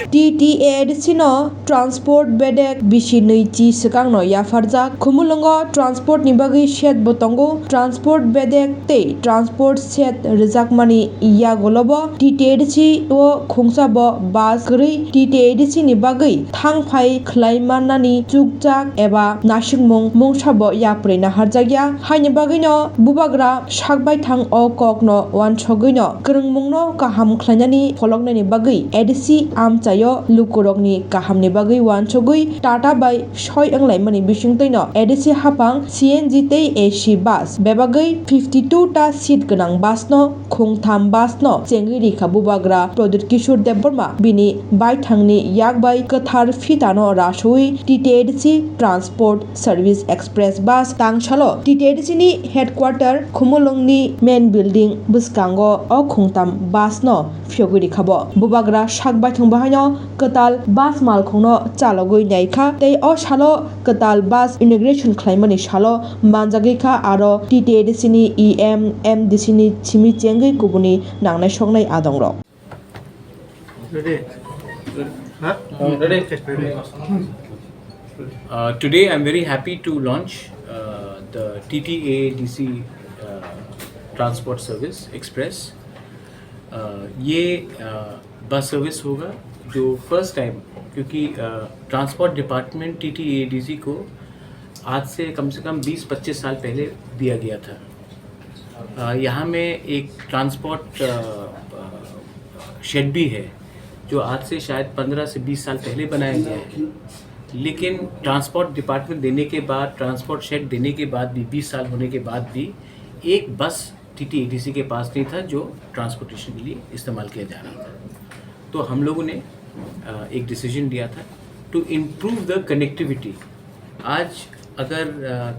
TTA sino transport bedek bisi neichi sekangno yafarjak khumulongo transport ni bagi shed botongo transport bedek te transport set rejakmani yagolobo TTA o khungsabo bus gri TTA ni bagi thangphai khlaimanani chukjak eba nasikmung mungsabo yaprena harjakya haini bagino bubagra sakbai thang o kokno wansogino krungmungno kaham khlainani pholoknani bagi ADC amchayo lukurokni kahamni bagui wansogui Tata by soi anglaimani bisingtoino ADC hapang CNG tei AC bus bebagui 52 ta seat ganang bus no khungtham bus no chengui rikha bubagra Prodit Kishore Debbarma bini baithangni yakbai kathar fitano rasui TTADC Transport Service Express bus tangchalo TTADC ni headquarter khumulongni main building buskango o khungtham bus no fyogui rikhabo bubagra sakbai thang bahaino katal bus malkhungno chalogui naikha tei o salo katal bus integration khlaimani salo manjagui kha aro TTADC ni EM MDC ni chimi chengui kubuni nangnai soknai adongrok. Today I'm very happy to launch the TTADC Transport Service Express. ये bus service होगा जो first time, क्योंकि transport department TTADC को आज से कम 20-25 साल पहले दिया गया था। यहाँ में एक ट्रांसपोर्ट शेड भी है जो आज से शायद 15 से 20 साल पहले बनाया गया है, लेकिन ट्रांसपोर्ट डिपार्टमेंट देने के बाद, ट्रांसपोर्ट शेड देने के बाद भी 20 साल होने के बाद भी एक बस TTADC के पास नहीं था जो ट्रांसपोर्टेशन के लिए इस्तेमाल किया जा रहा था। तो हम लोगों ने एक डिसीजन लिया था टू इम्प्रूव द कनेक्टिविटी। आज अगर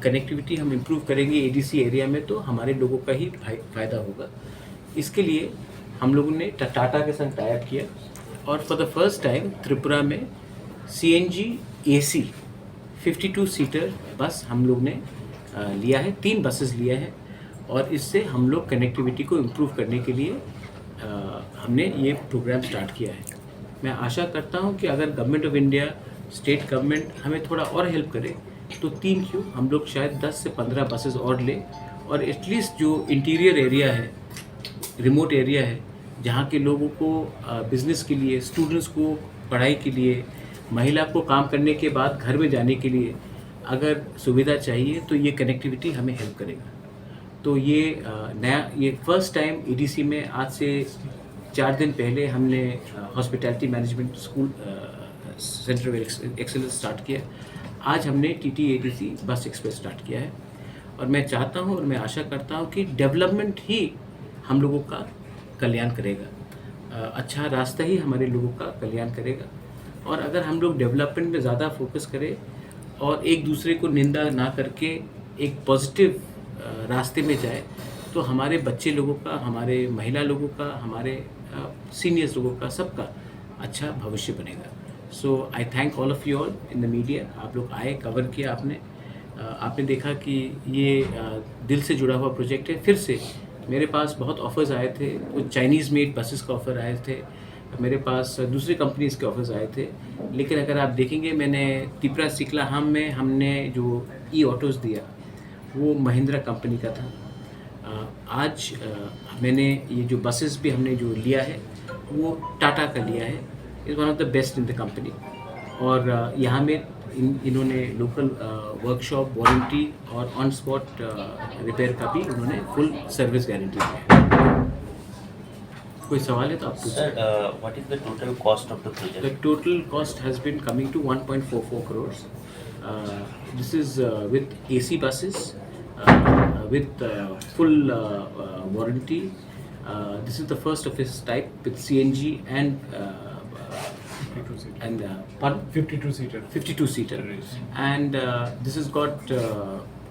कनेक्टिविटी हम इम्प्रूव करेंगे ADC एरिया में तो हमारे लोगों का ही फ़ायदा होगा। इसके लिए हम लोगों ने टाटा के संग टाई अप किया और for the first time Tripura में CNG AC 52 सीटर बस हम लोग ने लिया है, 3 बसेस लिया है और इससे हम लोग कनेक्टिविटी को इम्प्रूव करने के लिए हमने ये प्रोग्राम स्टार्ट किया है। मैं आशा करता हूँ कि अगर government of India, state government हमें थोड़ा और हेल्प करे तो 3 क्यों हम लोग शायद 10 से 15 बसेस और ले और एटलीस्ट जो इंटीरियर एरिया है, रिमोट एरिया है, जहाँ के लोगों को बिज़नेस के लिए, स्टूडेंट्स को पढ़ाई के लिए, महिला को काम करने के बाद घर में जाने के लिए अगर सुविधा चाहिए तो ये कनेक्टिविटी हमें हेल्प करेगा। तो ये ये फर्स्ट टाइम ADC में आज से 4 दिन पहले हमने hospitality management school centre of excellence start किया। आज हमने TTADC बस एक्सप्रेस स्टार्ट किया है और मैं चाहता हूँ और मैं आशा करता हूँ कि डेवलपमेंट ही हम लोगों का कल्याण करेगा, अच्छा रास्ता ही हमारे लोगों का कल्याण करेगा। और अगर हम लोग डेवलपमेंट में ज़्यादा फोकस करें और एक दूसरे को निंदा ना करके एक पॉजिटिव रास्ते में जाए तो हमारे बच्चे लोगों का, हमारे महिला लोगों का, हमारे सीनियर्स लोगों का, सबका अच्छा भविष्य बनेगा। So I thank all of you all in the media. आप लोग आए, कवर किया आपने देखा कि ये दिल से जुड़ा हुआ प्रोजेक्ट है। फिर से मेरे पास बहुत ऑफ़र्स आए थे, कुछ चाइनीज़ मेड बसेस का ऑफ़र आए थे, मेरे पास दूसरी कंपनीज़ के ऑफ़र्स आए थे, लेकिन अगर आप देखेंगे मैंने त्रिपुरा सिकलाहाम में हमने जो ऑटोज़ दिया वो महिंद्रा कंपनी का था। आज मैंने ये जो बसेस भी हमने जो लिया है वो टाटा का लिया है, is one of the best in the company. और यहाँ में इन्होंने लोकल वर्कशॉप, वारंटी और ऑन स्पॉट रिपेयर का भी उन्होंने फुल सर्विस गारंटी दी है। कोई सवाल है तो आप पूछिए। Sir, what is the total cost of the project? The total cost has been coming to 1.44 crores. This is with AC buses, with full warranty. This is the first of its type with CNG and 52 seater. 52 seater. And this has got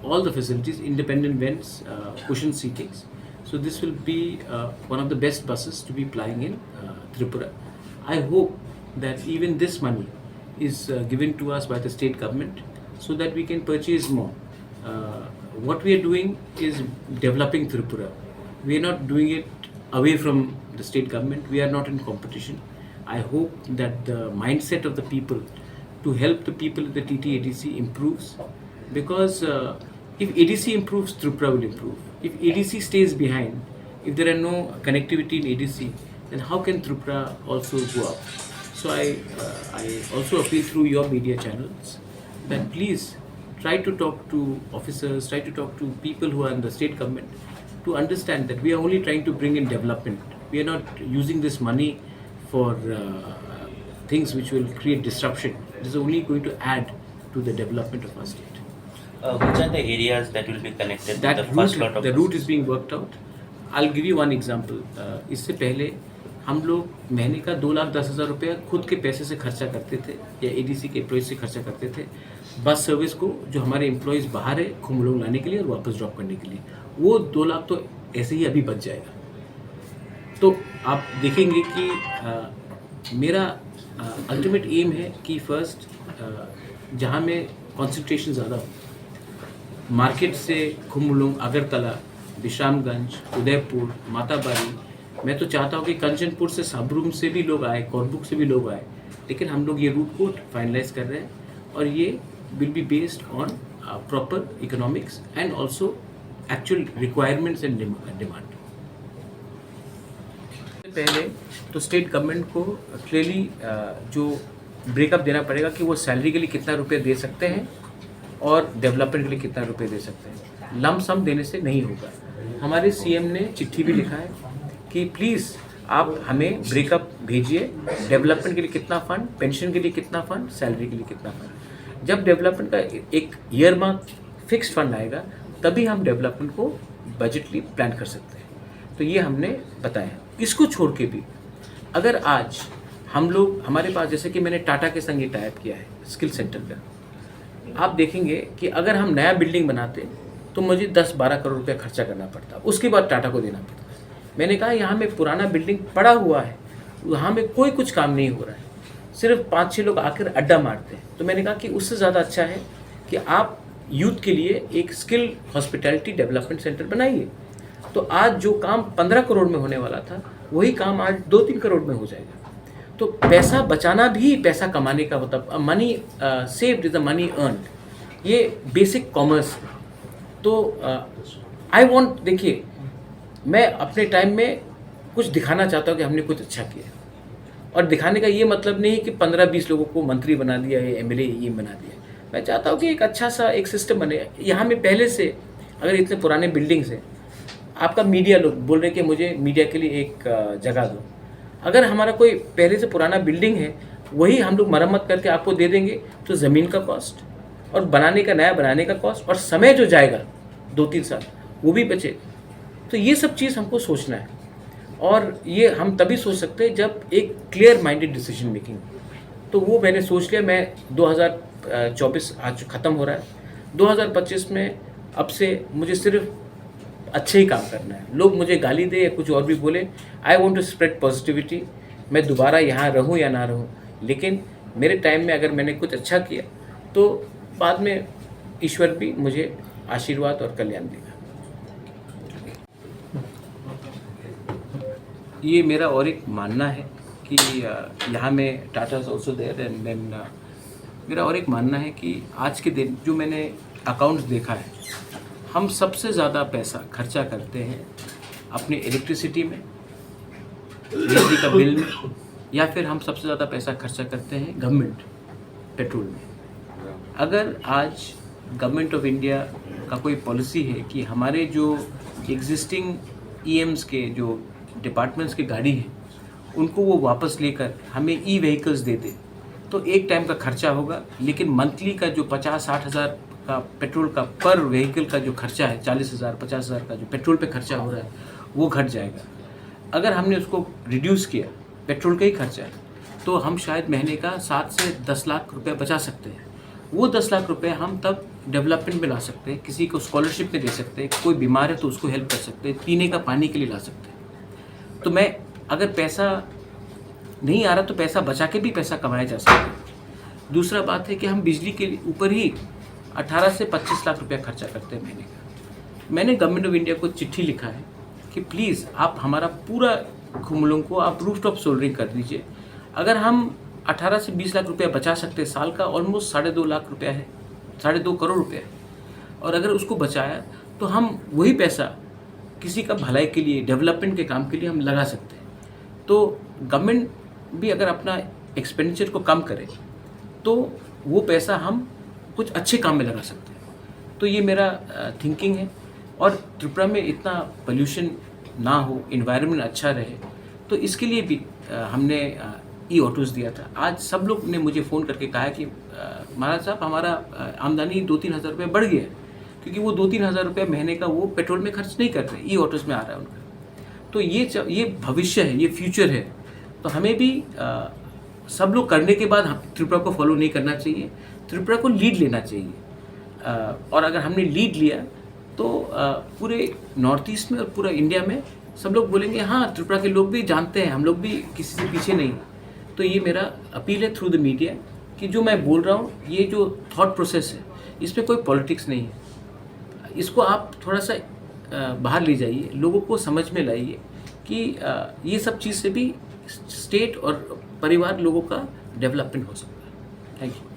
all the facilities, independent vents, cushion seatings. So this will be one of the best buses to be plying in Tripura. I hope that even this money is given to us by the state government so that we can purchase more. What we are doing is developing Tripura. We are not doing it away from the state government. We are not in competition. I hope that the mindset of the people to help the people at the TT-ADC improves, because if ADC improves, Tripura will improve. If ADC stays behind, if there are no connectivity in ADC, then how can Tripura also go up? So I also appeal through your media channels that please try to talk to officers, try to talk to people who are in the state government to understand that we are only trying to bring in development. We are not using this money for things which will create disruption. It is only going to add to the development of our state. Which are the areas that will be connected That with the first lot route, of the route is being worked out. I'll give you one example. इससे पहले हम लोग महीने का 2,10,000 रुपया खुद के पैसे से खर्चा करते थे या ADC के एम्प्लॉयज़ से खर्चा करते थे बस सर्विस को, जो हमारे एम्प्लॉयज़ बाहर है खुमलोंग लाने के लिए और वापस ड्रॉप करने के लिए. वो 2 लाख तो ऐसे ही अभी बच जाएगा. तो आप देखेंगे कि मेरा अल्टीमेट एम है कि फर्स्ट जहाँ में कॉन्सेंट्रेशन ज़्यादा हो, मार्केट से खुमलोंग, अगरतला, विश्रामगंज, उदयपुर, माताबारी. मैं तो चाहता हूँ कि कंचनपुर से, साबरूम से भी लोग आए, कोरबुक से भी लोग आए, लेकिन हम लोग ये रूट को फाइनलाइज कर रहे हैं और ये will be based on proper economics and also actual requirements and demand. पहले तो स्टेट गवर्नमेंट को क्लियरली जो ब्रेकअप देना पड़ेगा कि वो सैलरी के लिए कितना रुपये दे सकते हैं और डेवलपमेंट के लिए कितना रुपये दे सकते हैं. लम सम देने से नहीं होगा. हमारे CM ने चिट्ठी भी लिखा है कि प्लीज़ आप हमें ब्रेकअप भेजिए, डेवलपमेंट के लिए कितना फंड, पेंशन के लिए कितना फंड, सैलरी के लिए कितना फंड. जब डेवलपमेंट का एक ईयर मार्क फिक्स्ड फंड आएगा तभी हम डेवलपमेंट को बजटली प्लान कर सकते हैं. तो ये हमने बताया. इसको छोड़ के भी अगर आज हम लोग, हमारे पास जैसे कि मैंने टाटा के संग टाइप किया है स्किल सेंटर का, आप देखेंगे कि अगर हम नया बिल्डिंग बनाते तो मुझे 10-12 करोड़ रुपया खर्चा करना पड़ता, उसके बाद टाटा को देना पड़ता. मैंने कहा यहाँ में पुराना बिल्डिंग पड़ा हुआ है, वहाँ में कोई कुछ काम नहीं हो रहा है, सिर्फ 5-6 लोग आकर अड्डा मारते हैं. तो मैंने कहा कि उससे ज़्यादा अच्छा है कि आप यूथ के लिए एक स्किल हॉस्पिटैलिटी डेवलपमेंट सेंटर बनाइए. तो आज जो काम 15 करोड़ में होने वाला था वही काम आज 2-3 करोड़ में हो जाएगा. तो पैसा बचाना भी पैसा कमाने का मतलब money saved is the money earned. ये बेसिक कॉमर्स. तो आई वांट, देखिए मैं अपने टाइम में कुछ दिखाना चाहता हूँ कि हमने कुछ अच्छा किया, और दिखाने का ये मतलब नहीं कि 15-20 लोगों को मंत्री बना दिया है, MLA ये बना दिया. मैं चाहता हूँ कि एक अच्छा सा एक सिस्टम बने. यहाँ में पहले से अगर इतने पुराने बिल्डिंग्स हैं, आपका मीडिया लोग बोल रहे कि मुझे मीडिया के लिए एक जगह दो. अगर हमारा कोई पहले से पुराना बिल्डिंग है वही हम लोग मरम्मत करके आपको दे देंगे तो ज़मीन का कॉस्ट और बनाने का, नया बनाने का कॉस्ट और समय जो जाएगा 2-3 साल वो भी बचे. तो ये सब चीज़ हमको सोचना है, और ये हम तभी सोच सकते हैं जब एक क्लियर माइंडेड डिसीजन मेकिंग. तो वो मैंने सोच लिया. मैं 2024 आज ख़त्म हो रहा है, 2025 में अब से मुझे सिर्फ अच्छे ही काम करना है. लोग मुझे गाली दे या कुछ और भी बोले, I want to spread positivity. मैं दोबारा यहाँ रहूँ या ना रहूँ, लेकिन मेरे टाइम में अगर मैंने कुछ अच्छा किया तो बाद में ईश्वर भी मुझे आशीर्वाद और कल्याण देगा. ये मेरा और एक मानना है कि यहाँ में Tata is also there, and then मेरा और एक मानना है कि आज के दिन जो मैंने अकाउंट्स देखा है, हम सबसे ज़्यादा पैसा खर्चा करते हैं अपने इलेक्ट्रिसिटी में, बिजली का बिल में, या फिर हम सबसे ज़्यादा पैसा खर्चा करते हैं गवर्नमेंट पेट्रोल में. अगर आज गवर्नमेंट ऑफ इंडिया का कोई पॉलिसी है कि हमारे जो एग्जिस्टिंग EMs के जो डिपार्टमेंट्स की गाड़ी है उनको वो वापस लेकर हमें ई-व्हीकल्स दे दे, तो एक टाइम का खर्चा होगा, लेकिन मंथली का जो 50-60 हज़ार का पेट्रोल का पर व्हीकल का जो खर्चा है, 40,000-50,000 का जो पेट्रोल पे खर्चा हो रहा है वो घट जाएगा. अगर हमने उसको रिड्यूस किया, पेट्रोल का ही खर्चा है, तो हम शायद महीने का 7 से 10 लाख रुपए बचा सकते हैं. वो 10 लाख रुपए हम तब डेवलपमेंट में ला सकते हैं, किसी को स्कॉलरशिप में दे सकते हैं, कोई बीमार है तो उसको हेल्प कर सकते हैं, पीने का पानी के लिए ला सकते हैं। तो मैं अगर पैसा नहीं आ रहा तो पैसा बचा के भी पैसा कमाया जा सकता है। दूसरा बात है कि हम बिजली के ऊपर ही 18 से 25 लाख रुपया खर्चा करते हैं महीने का। मैंने गवर्नमेंट ऑफ इंडिया को चिट्ठी लिखा है कि प्लीज़ आप हमारा पूरा खुमलों को आप रूफटॉप सोल्डरिंग कर दीजिए। अगर हम 18 से 20 लाख रुपया बचा सकते हैं, साल का ऑलमोस्ट 2.5 लाख रुपया है, 2.5 करोड़ रुपया है, और अगर उसको बचाया तो हम वही पैसा किसी का भलाई के लिए, डेवलपमेंट के काम के लिए हम लगा सकते हैं। तो गवर्नमेंट भी अगर अपना एक्सपेंडिचर को कम करे तो वो पैसा हम कुछ अच्छे काम में लगा सकते हैं। तो ये मेरा थिंकिंग है। और त्रिपुरा में इतना पोल्यूशन ना हो, इन्वायरमेंट अच्छा रहे, तो इसके लिए भी हमने ई ऑटोज़ दिया था। आज सब लोग ने मुझे फ़ोन करके कहा कि महाराज साहब हमारा आमदनी 2-3 हज़ार रुपये बढ़ गया है, क्योंकि वो 2-3 हज़ार रुपये महीने का वो पेट्रोल में खर्च नहीं कर रहे, ई ऑटोज़ में आ रहा है उनका। तो ये भविष्य है, ये फ्यूचर है। तो हमें भी सब लोग करने के बाद त्रिपुरा को फॉलो नहीं करना चाहिए, त्रिपुरा को लीड लेना चाहिए। और अगर हमने लीड लिया तो पूरे नॉर्थ ईस्ट में और पूरा इंडिया में सब लोग बोलेंगे हाँ, त्रिपुरा के लोग भी जानते हैं, हम लोग भी किसी से पीछे नहीं। तो ये मेरा अपील है थ्रू द मीडिया कि जो मैं बोल रहा हूँ, ये जो थॉट प्रोसेस है, इसमें कोई पॉलिटिक्स नहीं है। इसको आप थोड़ा सा बाहर ले जाइए, लोगों को समझ में लाइए कि ये सब चीज़ से भी स्टेट और परिवार लोगों का डेवलपमेंट हो सकता है। Thank you.